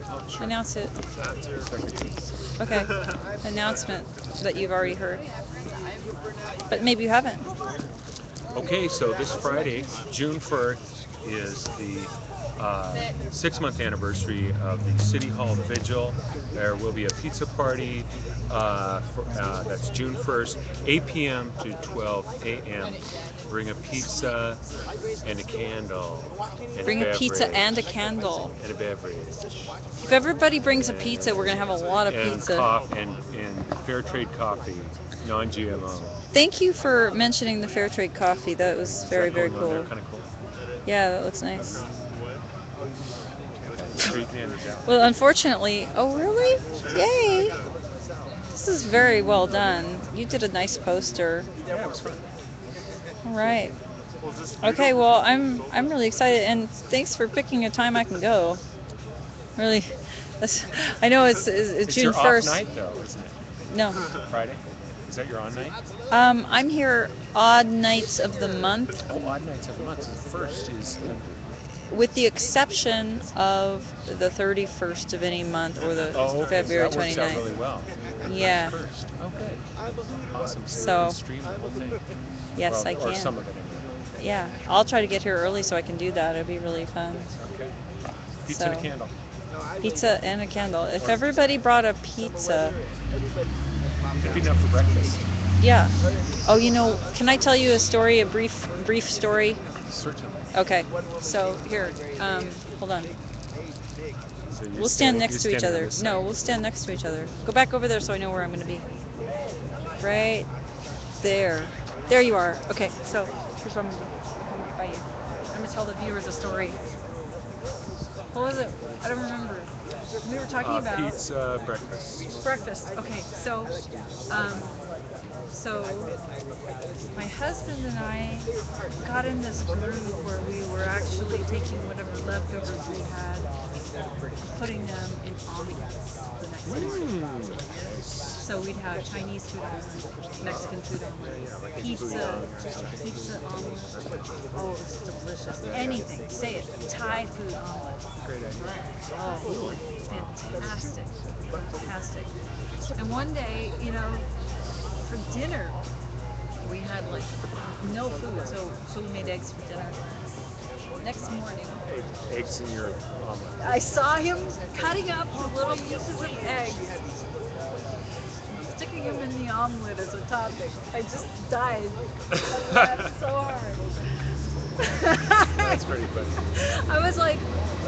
Oh, sure. Announce it. Second. Okay. Announcement that you've already heard. But maybe you haven't. Okay, so this Friday, June 1st, is the 6-month anniversary of the City Hall Vigil. There will be a pizza party that's June 1st, 8 p.m. to 12 a.m. Bring a pizza and a candle and a Bring a pizza and a beverage. candle. And a beverage. If everybody brings a pizza, we're going to have a lot of And pizza. and fair trade coffee, non-GMO. Thank you for mentioning the fair trade coffee. That was Is very, that very going on there? cool. Kind of cool. Yeah, that looks nice. So you can hand it out. Well, unfortunately, oh really? Yay! This is very well done. You did a nice poster. Yeah, it was fun. All right. Okay, well, I'm really excited, and thanks for picking a time I can go. Really, that's, I know it's It's June your off 1st. night though, isn't it? No, Friday? Is that your on night? I'm here odd nights of the month, Oh, odd nights of the month. So the first is. with the exception of the 31st of any month or the Oh, okay. So February that works out 29th. really well. Yeah. First. Oh, good. Awesome. So you So, can stream the whole thing. yes, Well, I or can. some of it anyway. Yeah, I'll try to get here early so I can do that. It'll be really fun. Okay. Pizza and a So, candle. pizza and a candle. If everybody brought a pizza, It'd be enough for breakfast. yeah. Oh, can I tell you a story, a brief story? Certainly. Okay. So here, hold on. So you're We'll stand next to you're each standing on other. this No, side. we'll stand next to each other. Go back over there so I know where I'm going to be. Right there. There you are. Okay. So here's what I'm going to do. Come right by you. I'm going to tell the viewers a story. What was it? I don't remember. We were talking about Pizza, breakfast. breakfast. Okay, um, so my husband and I got in this groove where we were actually taking whatever leftovers we had, putting them in omelets the next morning. So we'd have Chinese food omelet, Mexican food omelet, pizza omelet. Oh, it was delicious. Anything, say it. Thai food omelet. Great idea. Oh, fantastic, fantastic. And one day, for dinner, we had like no food, so we made eggs for dinner. Next morning, Eggs in your omelet. I saw him cutting up the little pieces of eggs, sticking them in the omelet as a topping. I just died. I laughed so hard. That's pretty funny. I was like,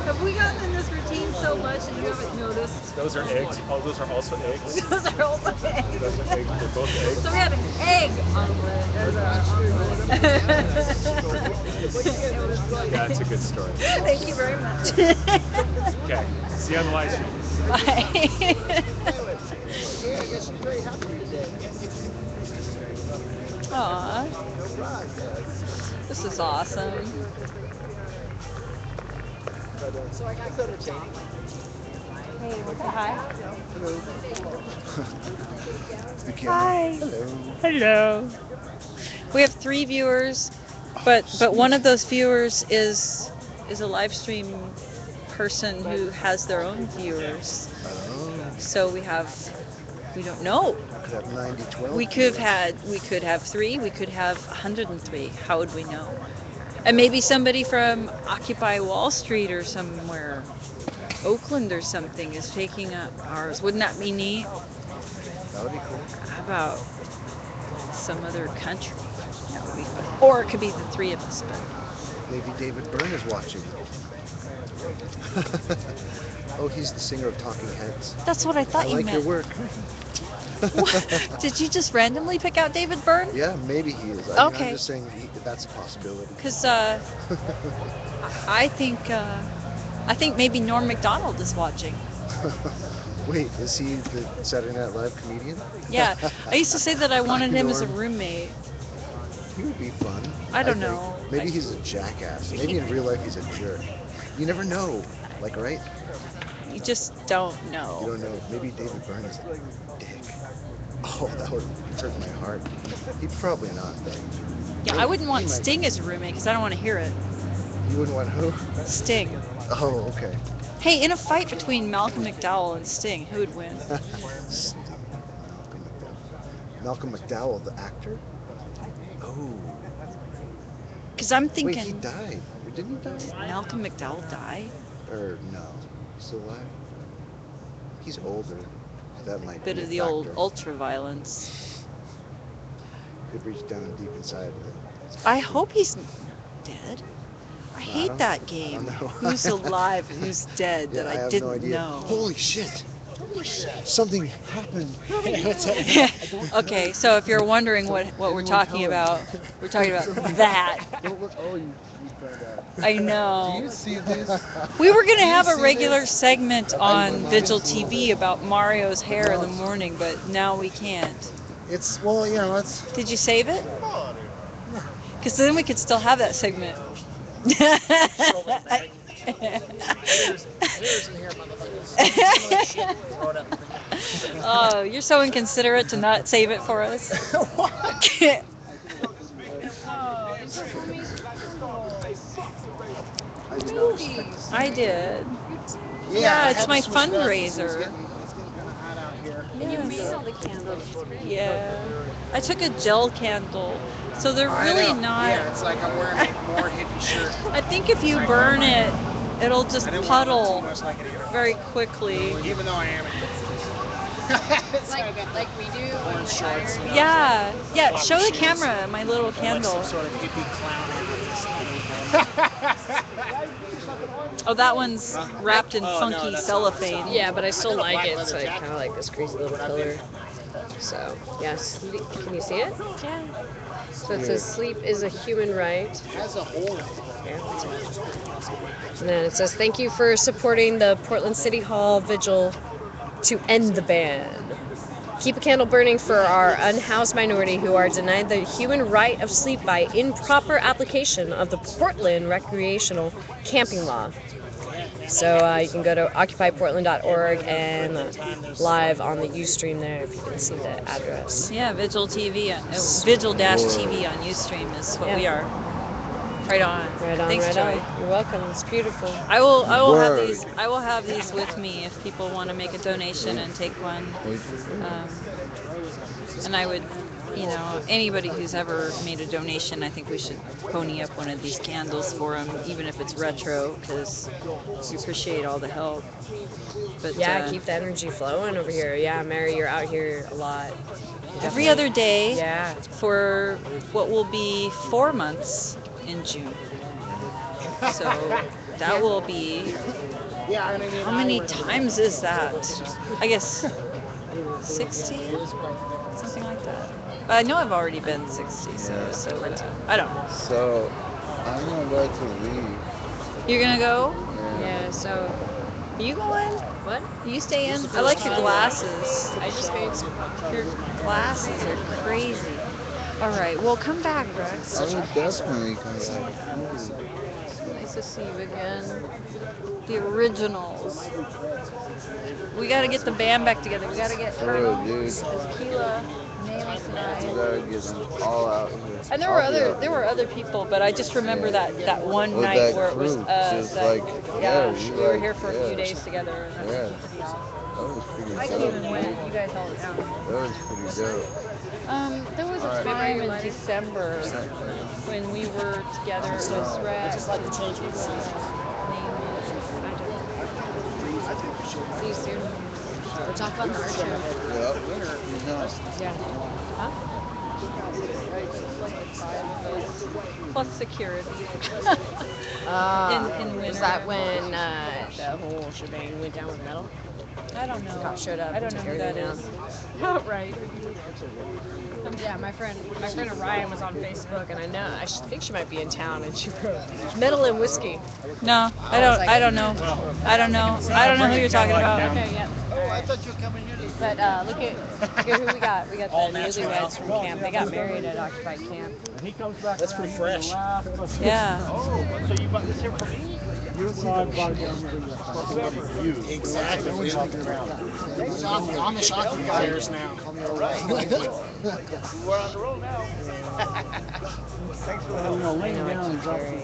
have we gotten in this routine so much and you haven't noticed? Those are eggs. Oh, those are also eggs. Those are also eggs. Those are eggs. They're both eggs. So we had an egg omelet as our omelet. It was good. Yeah, it's a good story. Thank you very much. Okay. See you on the live stream. Bye. Aw, this is awesome. Hey, say hi. Hi. Hello. We have 3 viewers, but one of those viewers is a live stream person who has their own viewers. Oh, So we don't know. could have 90, 12. We could have 3, we could have 103. How would we know? And maybe somebody from Occupy Wall Street or somewhere, Oakland or something, is taking up ours. Wouldn't that be neat? That would be cool. How about some other country? That would be fun. Or it could be the 3 of us. But Maybe David Byrne is watching. Oh, he's the singer of Talking Heads. that's what I I thought you like your meant. work. What? Did you just randomly pick out David Byrne? Yeah, maybe he is. I'm Okay. just saying that's a possibility. Because I think maybe Norm Macdonald is watching. Wait, is he the Saturday Night Live comedian? Yeah, I used to say that I wanted him as a Norm. roommate. He would be fun. I don't think. know. Maybe he's a jackass. Maybe in real life he's a jerk. You never know. Like, right? You just don't You know. don't know. Maybe David Byrne is a dick. Oh, that would hurt my heart. He'd probably not, though. Yeah, I wouldn't want He might. Sting as a roommate because I don't want to hear it. You wouldn't want who? Sting. Oh, okay. Hey, in a fight between Malcolm McDowell and Sting, who would win? Malcolm McDowell, the actor? Oh. Because I'm Wait, he thinking, died. Didn't he die? Malcolm McDowell die? Or no. Still alive? He's older. That might Bit be of a the old factor. ultra violence. Could reach down deep inside of it. I hope he's dead. I I hate don't- that I game. don't know. Who's alive and who's dead Yeah, that I I have didn't no idea. know. Holy shit! Something happened. Okay, so if you're wondering what we're talking about, we're talking about that. Don't look. Oh, you found out. I know. Do you see this? We were going to Do you have a see regular this? segment on Vigil TV about Mario's hair in the morning, but now we can't. It's, well, you know, it's. Did you save it? Because then we could still have that segment. Oh, you're so inconsiderate to not save it for us. I did. Yeah, it's my fundraiser. And you made all the candles. Yeah. I took a gel candle. So they're really not. Yeah, it's like I'm wearing a more hippie shirt. I think if you burn it, it'll just I didn't want to look puddle too much like it either. very quickly. Even though I am a hippie. It's Like we do when orange we shorts. hire. Yeah. Yeah, show the camera my little Like candle. some sort of hippie clown. Oh, that one's wrapped in funky cellophane. Yeah, but I still like it. It's like kind of like this crazy little pillar. So yes, can you see it? Yeah. So it says sleep is a human right. As a whole. And then it says thank you for supporting the Portland City Hall Vigil to end the ban. Keep a candle burning for our unhoused minority who are denied the human right of sleep by improper application of the Portland recreational camping law. So you can go to occupyportland.org and live on the Ustream there if you can see the address. Yeah, Vigil TV, Vigil-TV on Ustream is what we are. Right on. Right on, Thanks, right Joy. on. You're welcome. It's beautiful. I will have Word. these. I will have these with me if people want to make a donation and take one. And I would, anybody who's ever made a donation, I think we should pony up one of these candles for them, even if it's retro, because we appreciate all the help. But Yeah, keep the energy flowing over here. Yeah, Mary, you're out here a lot. every other day Yeah. for what will be 4 months in June. So that will be. How many times is that? I guess 60, something like that. I know I've already been 60, so I don't know. So, I'm about to leave. You're gonna go? Yeah, so You going? what? You stay in? I like your glasses. I just made some. Your glasses are crazy. All right, well come back, Rex. I would definitely come back. Nice to see you again. The originals. We gotta get the band back together. We gotta get Oh, Colonel, dude. Tequila, Nameless, and We I. gotta get them all out here. And I'll be out there were other people, but I just remember that one With night that where it was crew, just that- like, yeah, yeah, we were here for a few days together. And that Yeah. was pretty awesome. That was pretty I dope. came and went. You guys held it down. That was pretty dope. There was a Alright. time in December when we were together. It was Rex. See you soon. We're talking about the art show. Yep. No. Yeah. Plus security. in winter. Was that when the whole shebang went down with metal? I don't know. Cop showed up. I don't know who that is. Right. Yeah, my friend Orion was on Facebook, and I think she might be in town, and she wrote metal and whiskey. No, I don't know. I don't know who you're talking about. Okay, yeah. Oh, I thought you were coming here. But look at who we got. We got the newlyweds from camp. They got married at Occupied Camp. That's pretty fresh. Yeah. Exactly. On the shocking fires now. We're on the roll now. I know, it's scary.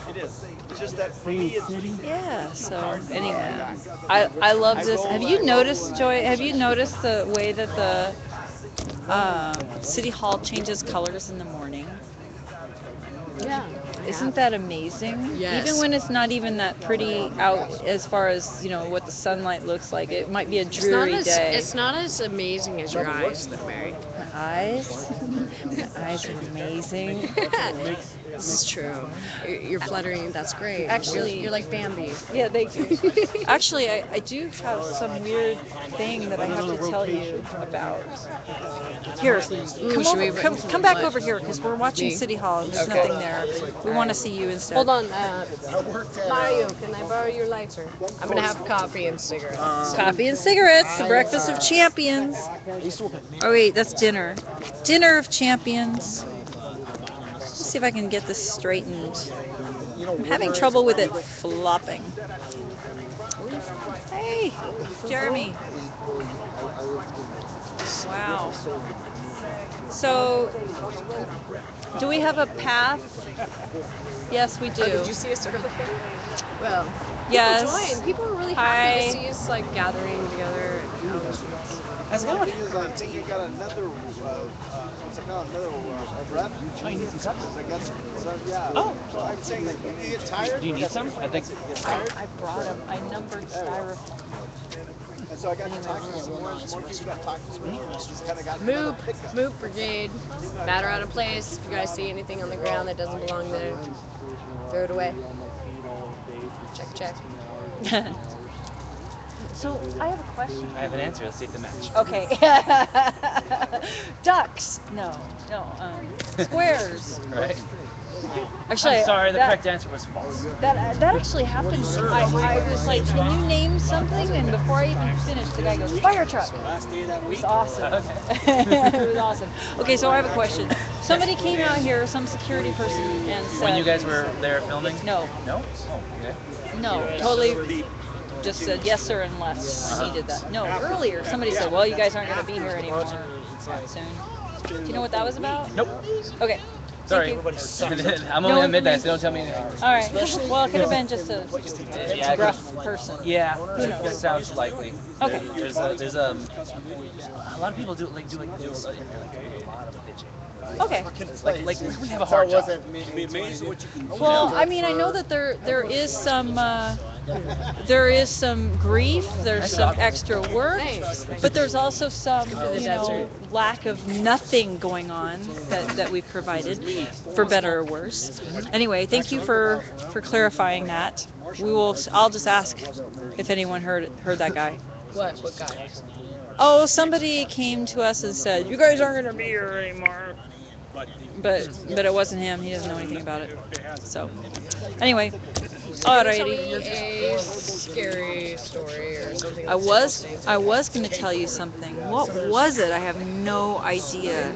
It is. It's just that for me, it's Yeah. So anyway, I love this. Have you noticed, Joy? Have you noticed the way that the City Hall changes colors in the morning? Yeah. Isn't that amazing? Yes. Even when it's not even that pretty out as far as, what the sunlight looks like. It might be a dreary day. It's not as amazing as your eyes, though, Mary. My eyes? My eyes are amazing. This is true. You're fluttering. That's great. Actually- you're like Bambi. Yeah, they actually, I do have some weird thing that I have to tell you about. Here, come back over here because we're watching Me? City Hall and there's Okay. nothing there. We want to see you instead. Hold on, Mario. Can I borrow your lighter? I'm gonna have coffee and cigarettes. Coffee and cigarettes, the breakfast of champions. Oh wait, that's dinner. Dinner of champions. Let's see if I can get this straightened. I'm having trouble with it flopping. Hey, Jeremy. Wow. So, do we have a path? Yes, we do. Oh, did you see us earlier? Well, Yes. people joined. People were really Hi. happy to see us like gathering together. How's it going? I think you got another, what's it called? Another rep? Chinese cups. I got some, yeah. Oh. So I'm saying, like, you get tired? Do you need some? I think. I brought them. I numbered styrofoam. And so I got to talking to some more people got talking to me. Just kind of got Moop Brigade. Batter out of place. If you guys see anything on the ground that doesn't belong there, throw it away. Check. So, I have a question. I have an answer. Let's see if they match. Okay. Ducks. No. Squares. Right. Actually, I'm sorry, the that, correct answer was false. That actually happened. I was like, can you name something? And before I even finished, the guy goes, fire truck. last day of that It week. was awesome. Okay. It was awesome. Okay, so I have a question. Somebody came out here, some security person, and said, When you guys were there filming? No, No? Oh, okay. no, totally just said yes sir and left when he did that. No, earlier somebody said, well, you guys aren't going to be here anymore soon. Do you know what that was about? Nope. Okay. Sorry. Thank you. I'm No only at midnight, information. so don't tell me anything. All right. Well, it could have been just a Yeah, gruff person. Yeah, Who knows? that sounds likely. Okay. There's a lot of people do a lot of pitching. Okay. Like we have a hard job. Be amazed at what you can do. Well, I mean, I know that there is some grief, there's some extra work, but there's also some lack of nothing going on that we've provided, for better or worse. Anyway, thank you for clarifying that. I'll just ask if anyone heard that guy. What guy? Oh, somebody came to us and said, you guys aren't going to be here anymore. But it wasn't him. He doesn't know anything about it. So, anyway, Tell me alrighty. a scary story or something. I was going to tell you something. What was it? I have no idea.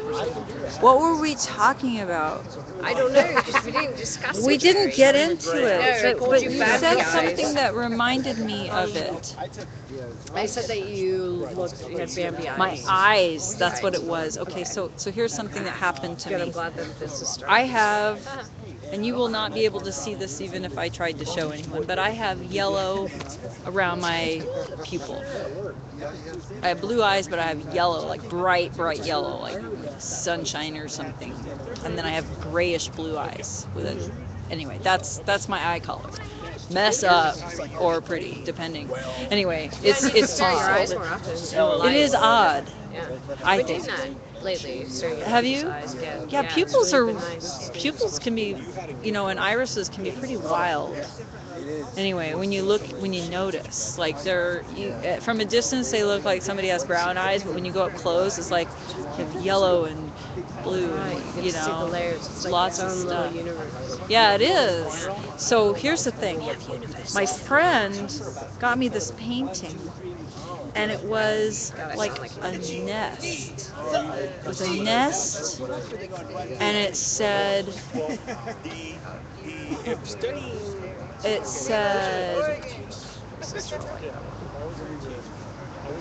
What were we talking about? I don't know because we didn't discuss it. We didn't get into No, I it, called but you you bad said guys. something that reminded me of it. I said that you had Bambi eyes. My eyes. That's what it was. Okay, so here's something that happened to Good, I'm me. glad that this is starting. I have, and you will not be able to see this even if I tried to show anyone, but I have yellow around my pupil. I have blue eyes, but I have yellow, like bright yellow, like sunshine or something. And then I have grayish blue eyes with it. Anyway, that's my eye color. Mess up or pretty, depending. Anyway, it's Stare your eyes odd. more often. It is odd. Yeah. I I've been think. doing that lately. Staring at Have people's you? eyes. Yeah. Yeah, it's pupils really are been nice. pupils can be, and irises can be pretty wild. Anyway, when you notice, like from a distance they look like somebody has brown eyes, but when you go up close, it's like you have yellow and blue, Right, and, you get to see the layers. It's like lots its of own little stuff. universe. Yeah, it is. So here's the thing. My friend got me this painting, and it was like a nest. It was a nest, and it said,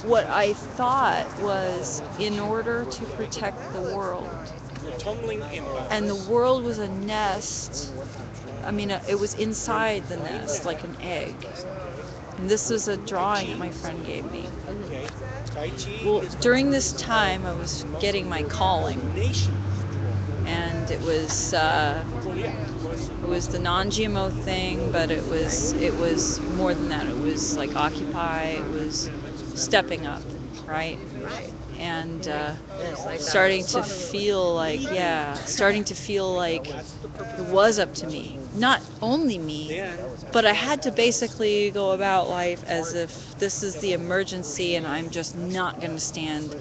what I thought was, in order to protect the world. And the world was a nest, I mean, it was inside the nest, like an egg. And this was a drawing that my friend gave me. Well, during this time, I was getting my calling, and it was the non-GMO thing, but it was more than that. It was like Occupy. It was stepping up, right? And starting to feel like it was up to me, not only me, but I had to basically go about life as if this is the emergency and I'm just not going to stand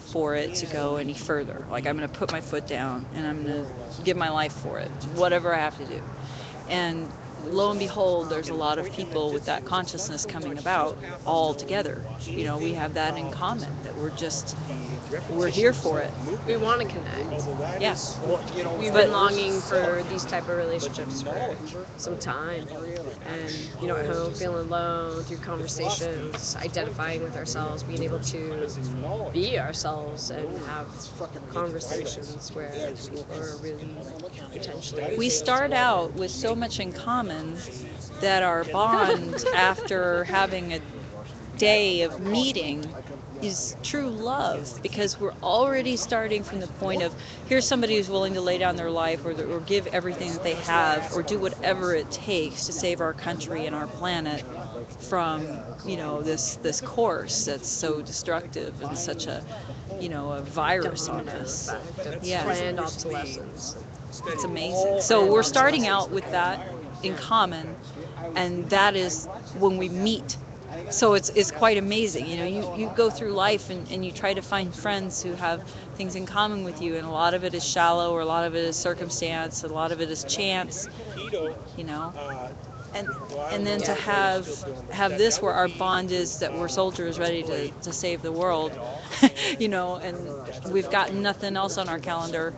for it to go any further. Like, I'm going to put my foot down and I'm going to give my life for it, whatever I have to do. And lo and behold, there's a lot of people with that consciousness coming about all together. You know, we have that in common, that we're here for it. We want to connect. Yes. We've been longing for these type of relationships for some time. And, you know, at home, feeling alone through conversations, identifying with ourselves, being able to be ourselves and have conversations where people are really potentially... We start out with so much in common that our bond after having a day of meeting is true love, because we're already starting from the point of, here's somebody who's willing to lay down their life or give everything that they have or do whatever it takes to save our country and our planet from, you know, this course that's so destructive and such a, you know, a virus on us. Yeah. Planned obsolescence. It's amazing. So we're starting out with that in common, and that is when we meet. So it's quite amazing. You know, you go through life and you try to find friends who have things in common with you, and a lot of it is shallow, or a lot of it is circumstance, a lot of it is chance, you know. And then to have this where our bond is that we're soldiers ready to save the world, you know, and we've got nothing else on our calendar.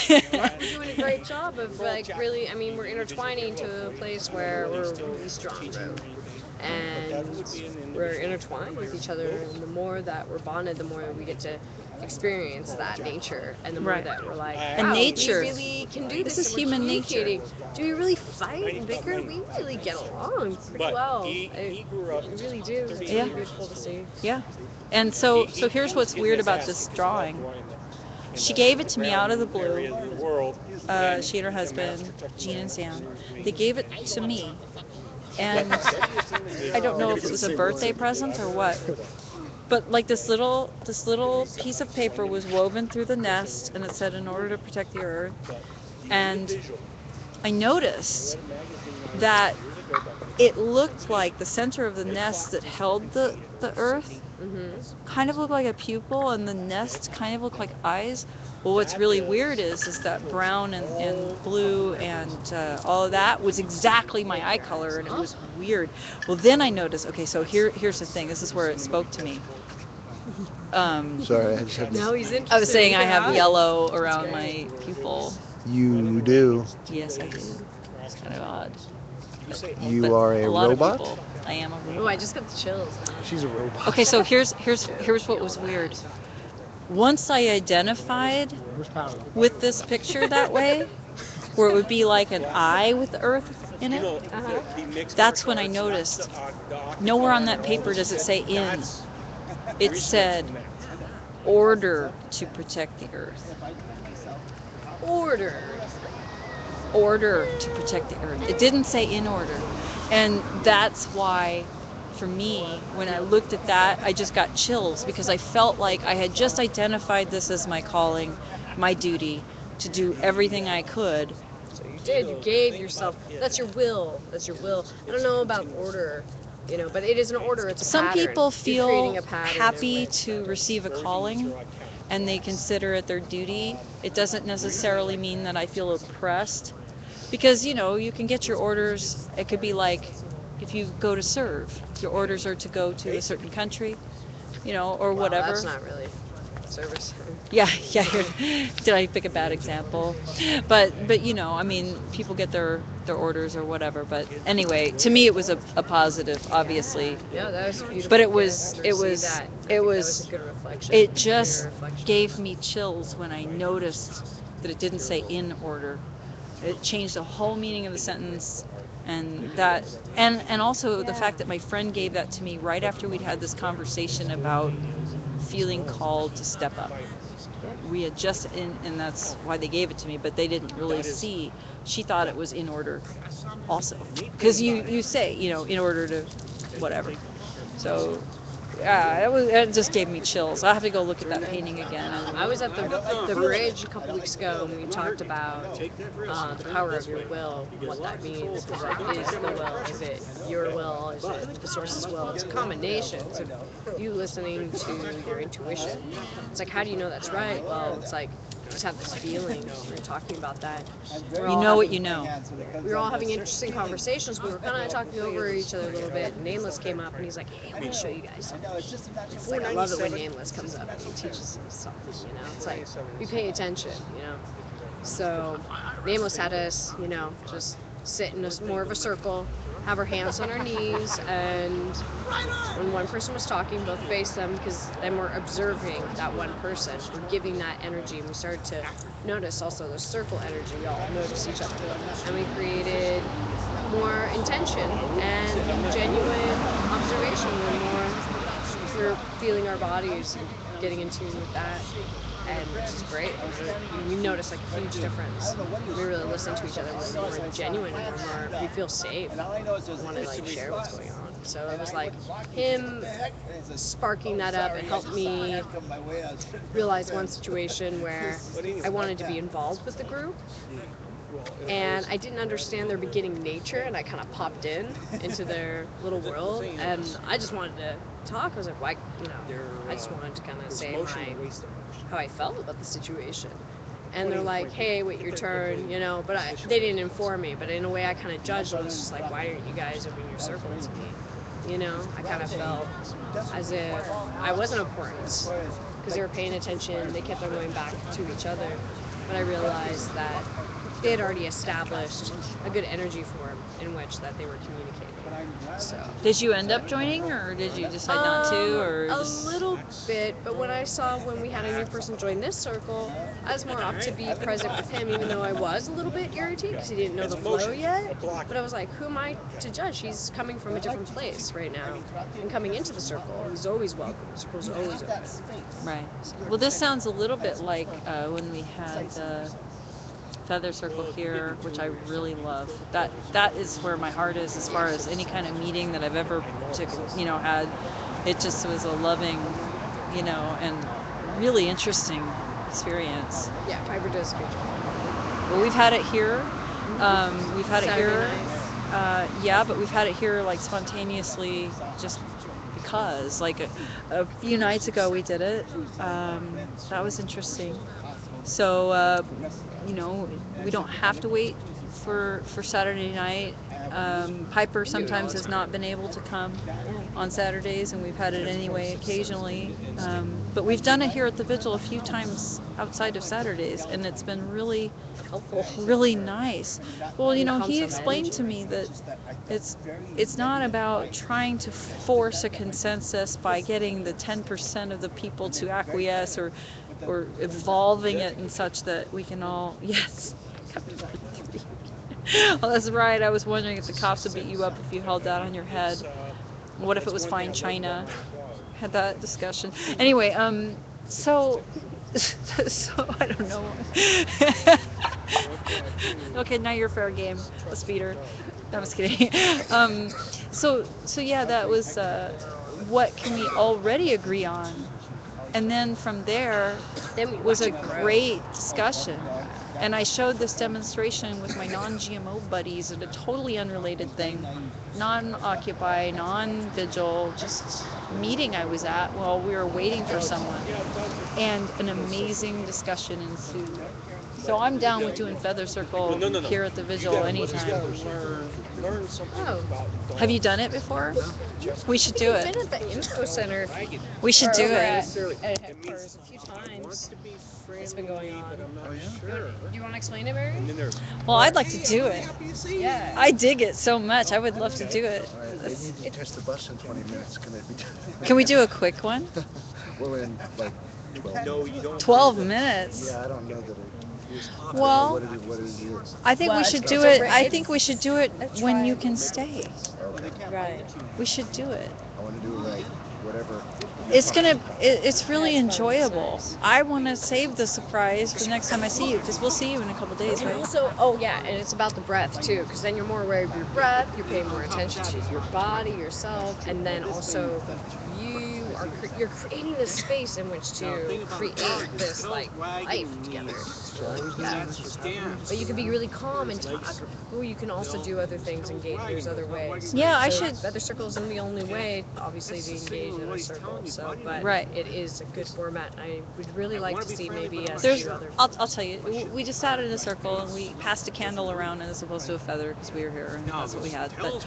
We're doing a great job of, like, really, I mean, we're intertwining to a place where we're really strong, bro. And we're intertwined with each other, and the more that we're bonded, the more we get to experience that nature, and the more that we're like, And wow, nature. we really can do this. This is and we're human nature. communicating. Do we really fight and bicker? We really get along pretty well. We really do. It's Yeah. really beautiful to see. Yeah. And so here's what's weird about this drawing. She gave it to me out of the blue. She and her husband, Gene and Sam, they gave it to me. And I don't know if it was a birthday present or what, but like this little piece of paper was woven through the nest, and it said, "In order to protect the earth." And I noticed that it looked like the center of the nest that held the earth kind of looked like a pupil, and the nest kind of looked like eyes. Well, what's really weird is that brown and blue and all of that was exactly my eye color, and it was weird. Well, then I noticed, okay, so here's the thing. This is where it spoke to me. Sorry, I just had Now to... he's interested. I was saying I have yellow around my pupil. You do. Yes, I do. It's kind of odd. You But are a lot of robot? people- I am a robot. Oh, I just got the chills. She's a robot. Okay, so here's what was weird. Once I identified with this picture that way, where it would be like an eye with the earth in it, that's when I noticed nowhere on that paper does it say in. It said order to protect the earth. Order. Order to protect the earth. It didn't say in order. And that's why, for me, when I looked at that, I just got chills, because I felt like I had just identified this as my calling, my duty, to do everything I could. So you did. You gave yourself. That's your will. That's your will. I don't know about order, you know, but it is an order. It's a Some pattern. people You're feel creating a pattern happy in to receive a calling, and they consider it their duty. It doesn't necessarily mean that I feel oppressed, because, you know, you can get your orders. It could be like if you go to serve, your orders are to go to a certain country, you know, or Well, whatever. That's not really service. Yeah. Did I pick a bad example? But you know, I mean, people get their orders or whatever. But anyway, to me, it was a positive, obviously. Yeah, that was beautiful. But it was to see that. I think that was a good reflection. it Your just reflection. gave me chills when I noticed that it didn't say in order. It changed the whole meaning of the sentence, and that, and also the fact that my friend gave that to me right after we'd had this conversation about feeling called to step up. We had just and that's why they gave it to me, but they didn't really see. She thought it was in order, also, because you say, you know, in order to whatever. So yeah, it just gave me chills. I have to go look at that painting again. I was at the bridge a couple weeks ago, and we talked about the power of your will, what that means. Is the will? Is it your will? Is it the source's will? It's a combination. It's you listening to your intuition. It's like, how do you know that's right? Well, it's like, just have this feeling. We were talking about that. You know what you know. We were all having interesting conversations. We were kind of talking over each other a little bit. Nameless came up, and he's like, hey, I want to show you guys something. It's like, I love it when Nameless comes up and he teaches us something, you know? It's like, we pay attention, you know? So, Nameless had us, you know, just sit in more of a circle, have our hands on our knees, and when one person was talking, both face them, because then we're observing that one person. We're giving that energy, and we started to notice also the circle energy. We all notice each other. And we created more intention and genuine observation, we're feeling our bodies and getting in tune with that, and which is great. We notice like a huge difference. We really listen to each other. We're more genuine. We feel safe. We want to like share what's going on. So it was like him sparking that up. It helped me realize one situation where I wanted to be involved with the group, and I didn't understand their beginning nature, and I kind of popped into their little world, and I just wanted to talk. I was like, why, you know, I just wanted to kind of say how I felt about the situation. And they're like, hey, wait your turn, you know, but they didn't inform me, but in a way I kind of judged. I was just like, why aren't you guys opening your circle to me? You know, I kind of felt as if I wasn't important, because they were paying attention. They kept on going back to each other, but I realized that they had already established a good energy form in which that they were communicating. So did you end up joining, or did you decide not to, or a little bit? But when we had a new person join this circle, I was more up to be present with him, even though I was a little bit irritated because he didn't know the flow yet. But I was like, who am I to judge? He's coming from a different place right now, and coming into the circle, he's always welcome. The circle's always open. Right. Well, this sounds a little bit like when we had Feather Circle here, which I really love. That is where my heart is as far as any kind of meeting that I've ever had. It just was a loving, and really interesting experience. Yeah, Piper does a good job. Well, we've had it here. We've had Saturday it here. night. But we've had it here like spontaneously, just because. Like a few nights ago we did it. That was interesting. So, we don't have to wait for Saturday night. Piper sometimes has not been able to come on Saturdays, and we've had it anyway occasionally. But we've done it here at the Vigil a few times outside of Saturdays, and it's been really helpful, really nice. Well, he explained to me that it's not about trying to force a consensus by getting the 10% of the people to acquiesce or evolving it in such that we can all, yes. Well, that's right. I was wondering if the cops would beat you up if you held that on your head. What if it was fine china? Had that discussion. Anyway, so I don't know. Okay, now you're fair game. Let's beat her. No, I'm just kidding. So yeah, that was what can we already agree on? And then from there was a great discussion. And I showed this demonstration with my non-GMO buddies at a totally unrelated thing, non-Occupy, non-Vigil, just meeting I was at while we were waiting for someone. And an amazing discussion ensued. So I'm down with doing Feather Circle here at the Vigil anytime. Oh. Have you done it before? We should do I've it. been at the Info Center. We should do it. At headquarters a few times. It's been going on. Oh, yeah? Do you want to explain it, Barry? Well, I'd like to do it. Yeah. I dig it so much. I would love to do it. All right, they need to catch the bus in 20 minutes. Can it be? Can we do a quick one? We're in like 12. 12 minutes. Yeah, I don't know that Well, What is your? I think we Well, should it's do a it. ra- I think we should do it a when you trial. can stay. Okay. Right. We should do it. I want to do like whatever. It's really That's fun, it's enjoyable. nice. I want to save the surprise for the next time I see you, because we'll see you in a couple days, And right? also, oh yeah, and it's about the breath too, because then you're more aware of your breath, you're paying more attention to your body, yourself, and then also you're creating this space in which to create this like life together. Yeah. But you can be really calm and talk, or you can also do other things, engage. There's other ways. Yeah, I So should. Feather circle isn't the only way, obviously, to engage in a circle. So, but Right. it is a good format. I would really like to see maybe us There's. do other. I'll tell you. We just sat in a circle and we passed a candle around as opposed to a feather because we were here and that's what we had. But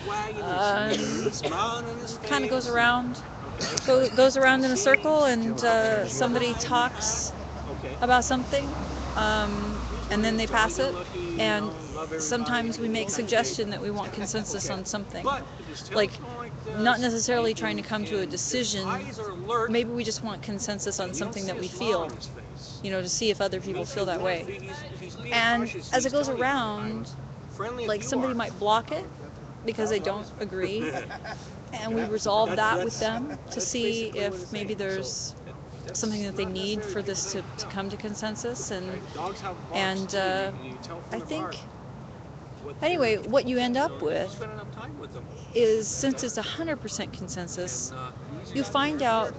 kind of goes around. Goes around in a circle and somebody talks about something, and then they pass it, and sometimes we make suggestion that we want consensus on something, like not necessarily trying to come to a decision. Maybe we just want consensus on something that we feel, to see if other people feel that way. And as it goes around, like somebody might block it because they don't agree, and we resolve that with them to see if maybe there's something that they need for this to come to consensus. And I think anyway what you end up with is, since it's 100% consensus, you find out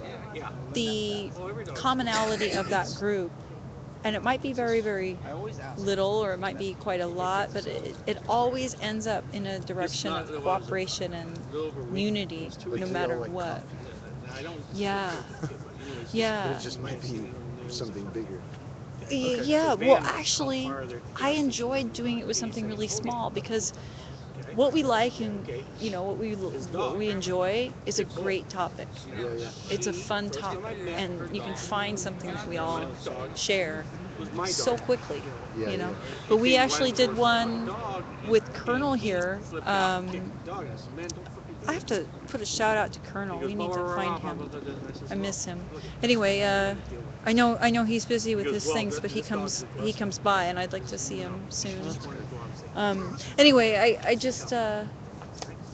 the commonality of that group, and it might be very, very little, or it might be quite a lot, but it always ends up in a direction of cooperation and unity, no matter what. Yeah. But Yeah. it just might be something bigger. Yeah, well, actually, I enjoyed doing it with something really small, because what we like and what we enjoy is a great topic. Yeah. It's a fun topic, and you can find something that we all share so quickly, Yeah. But we actually did one with Colonel here. I have to put a shout out to Colonel. We need to find him. I miss him. Anyway, I know he's busy with his things, but he comes by, and I'd like to see him soon. Anyway, I just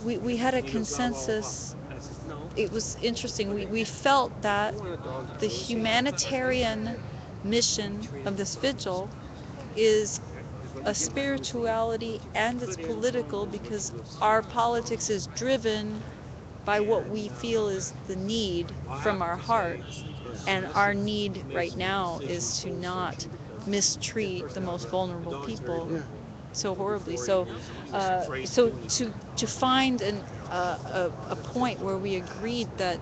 we had a consensus. It was interesting. We felt that the humanitarian mission of this vigil is a spirituality and it's political, because our politics is driven by what we feel is the need from our heart, and our need right now is to not mistreat the most vulnerable people so horribly. So to find a point where we agreed that,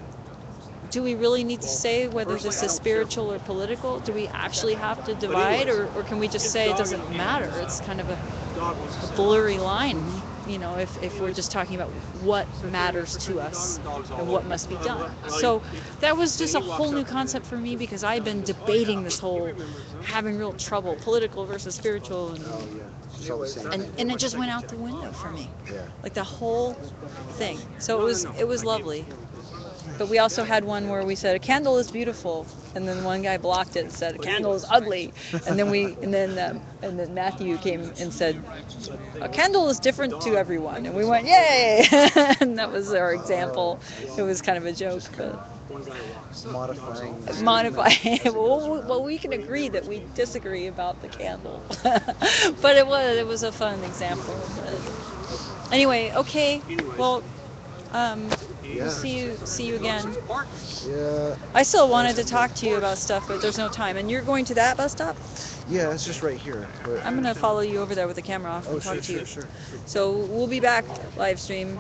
do we really need to say whether this is spiritual or political? Do we actually have to divide, or can we just say it doesn't matter? It's kind of a blurry line, if we're just talking about what matters to us and what must be done. So that was just a whole new concept for me, because I've been debating this whole, having real trouble, political versus spiritual, It's all the same. and it just went out the window for me, Yeah. like the whole thing. So it was lovely. But we also had one where we said a candle is beautiful, and then one guy blocked it and said a candle is ugly, and then Matthew came and said a candle is different to everyone, and we went yay, and that was our example. It was kind of a joke, but modifying. Well, we can agree that we disagree about the candle, but it was a fun example. But anyway, okay, well. We'll see you again. Yeah. I still wanted to talk to you about stuff, but there's no time. And you're going to that bus stop? Yeah, it's just right here. But... I'm gonna follow you over there with the camera off and talk to you. Sure. So we'll be back live stream